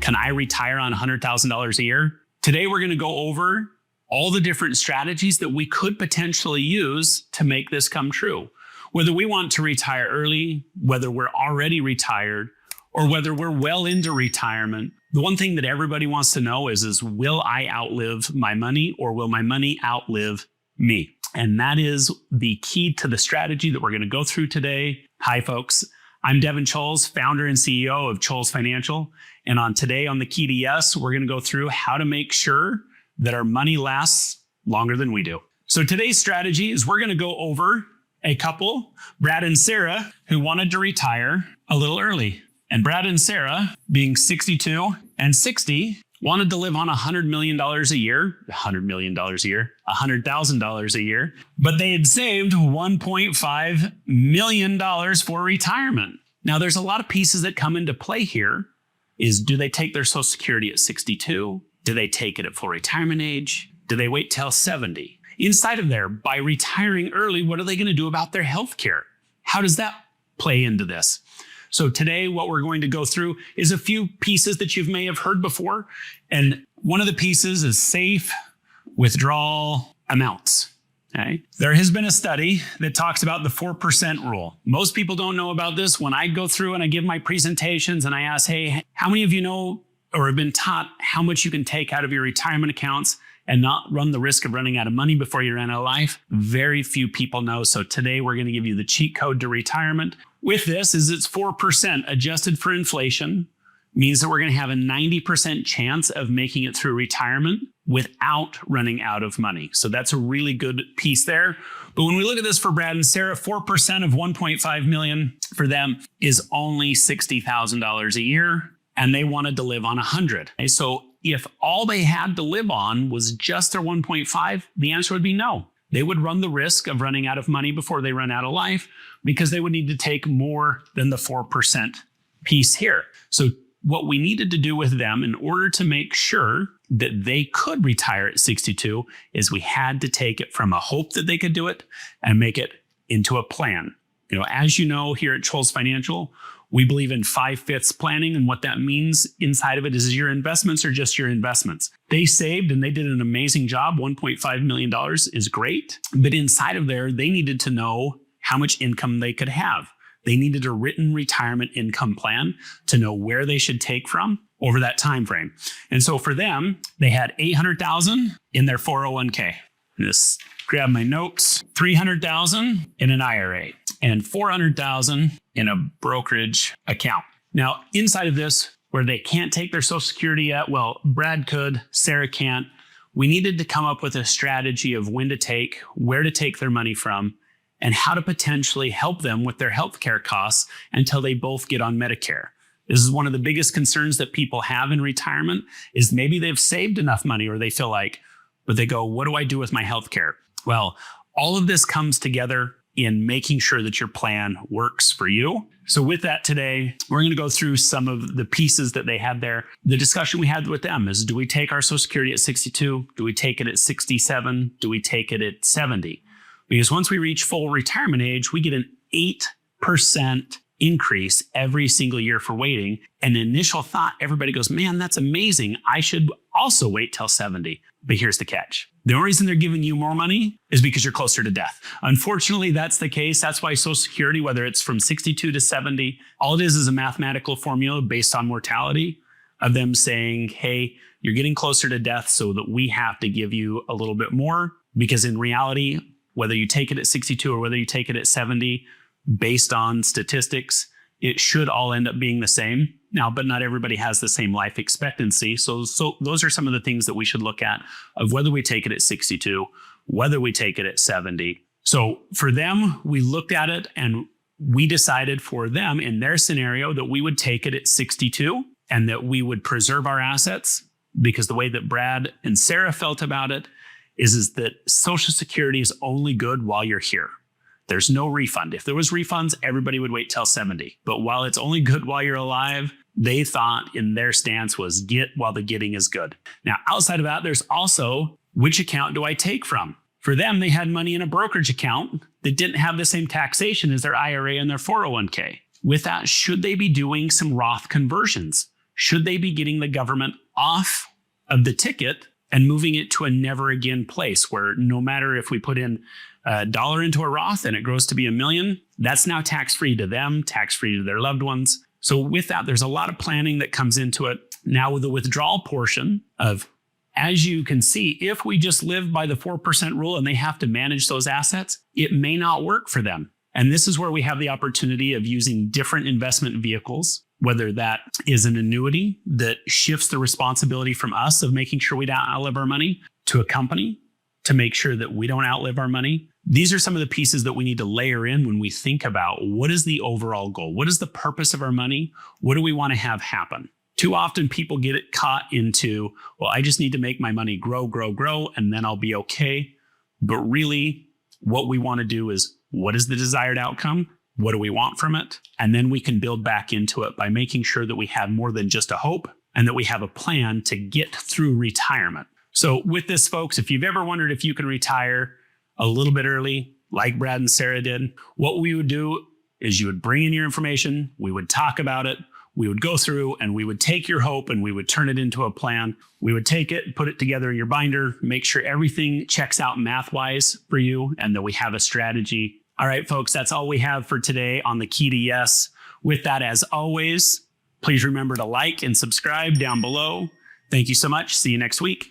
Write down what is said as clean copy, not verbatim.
Can I retire on $100,000 a year? Today, we're going to go over all the different strategies that we could potentially use to make this come true. Whether we want to retire early, whether we're already retired, or whether we're well into retirement, the one thing that everybody wants to know is will I outlive my money or will my money outlive me? And that is the key to the strategy that we're going to go through today. Hi, folks. I'm Devin Choules, founder and CEO of Choules Financial. And today on the Key to Yes, we're going to go through how to make sure that our money lasts longer than we do. So today's strategy is we're going to go over a couple, Brad and Sarah, who wanted to retire a little early. And Brad and Sarah, being 62 and 60, wanted to live on $100 million a year, $100,000 a year, but they had saved $1.5 million for retirement. Now, there's a lot of pieces that come into play here. Do they take their Social Security at 62? Do they take it at full retirement age? Do they wait till 70? Inside of there, by retiring early, what are they going to do about their health care? How does that play into this? So today, what we're going to go through is a few pieces that you may have heard before. And one of the pieces is safe withdrawal amounts. Okay. There has been a study that talks about the 4% rule. Most people don't know about this. When I go through and I give my presentations and I ask, hey, how many of you know or have been taught how much you can take out of your retirement accounts and not run the risk of running out of money before you run out of life? Very few people know. So today we're going to give you the cheat code to retirement. With this is it's 4% adjusted for inflation, means that we're going to have a 90% chance of making it through retirement without running out of money. So that's a really good piece there. But when we look at this for Brad and Sarah, 4% of 1.5 million for them is only $60,000 a year, and they wanted to live on 100. Okay, so if all they had to live on was just their 1.5, the answer would be no. They would run the risk of running out of money before they run out of life because they would need to take more than the 4% piece here. So what we needed to do with them in order to make sure that they could retire at 62 is we had to take it from a hope that they could do it and make it into a plan. As you know, here at Choules Financial, we believe in 5/5 planning. And what that means inside of it is your investments are just your investments. They saved and they did an amazing job. $1.5 million is great. But inside of there, they needed to know how much income they could have. They needed a written retirement income plan to know where they should take from over that time frame. And so for them, they had $800,000 in their 401k. Just grab my notes. $300,000 in an IRA and $400,000 in a brokerage account. Now, inside of this, where they can't take their Social Security yet, well, Brad could, Sarah can't. We needed to come up with a strategy of when to take, where to take their money from, and how to potentially help them with their healthcare costs until they both get on Medicare. This is one of the biggest concerns that people have in retirement is maybe they've saved enough money or they feel like, but they go, what do I do with my healthcare? Well, all of this comes together in making sure that your plan works for you. So with that today, we're going to go through some of the pieces that they had there. The discussion we had with them is, do we take our Social Security at 62? Do we take it at 67? Do we take it at 70? Because once we reach full retirement age, we get an 8% increase every single year for waiting. And the initial thought, everybody goes, man, that's amazing. I should also wait till 70. But here's the catch. The only reason they're giving you more money is because you're closer to death. Unfortunately, that's the case. That's why Social Security, whether it's from 62 to 70, all it is a mathematical formula based on mortality of them saying, hey, you're getting closer to death so that we have to give you a little bit more. Because in reality, whether you take it at 62 or whether you take it at 70, based on statistics, it should all end up being the same. Now, but not everybody has the same life expectancy. So those are some of the things that we should look at of whether we take it at 62, whether we take it at 70. So for them, we looked at it and we decided for them in their scenario that we would take it at 62 and that we would preserve our assets, because the way that Brad and Sarah felt about it is that Social Security is only good while you're here. There's no refund. If there was refunds, everybody would wait till 70. But while it's only good while you're alive, they thought in their stance was get while the getting is good. Now, outside of that, there's also which account do I take from? For them, they had money in a brokerage account that didn't have the same taxation as their IRA and their 401k. With that, should they be doing some Roth conversions? should they be getting the government off of the ticket and moving it to a never again place where no matter if we put in $1 into a Roth and it grows to be $1 million, that's now tax-free to them, tax-free to their loved ones. So with that, there's a lot of planning that comes into it. Now with the withdrawal portion of, as you can see, if we just live by the 4% rule and they have to manage those assets, it may not work for them. And this is where we have the opportunity of using different investment vehicles, whether that is an annuity that shifts the responsibility from us of making sure we don't outlive our money to a company to make sure that we don't outlive our money. These are some of the pieces that we need to layer in when we think about what is the overall goal? What is the purpose of our money? What do we want to have happen? Too often people get it caught into, well, I just need to make my money grow, and then I'll be okay. But really, what we want to do is, what is the desired outcome? What do we want from it? And then we can build back into it by making sure that we have more than just a hope and that we have a plan to get through retirement. So with this, folks, if you've ever wondered if you can retire a little bit early, like Brad and Sarah did, what we would do is you would bring in your information, we would talk about it, we would go through and we would take your hope and we would turn it into a plan. We would take it, put it together in your binder, make sure everything checks out math-wise for you and that we have a strategy. All right, folks, that's all we have for today on the Key to Yes. With that, as always, please remember to like and subscribe down below. Thank you so much. See you next week.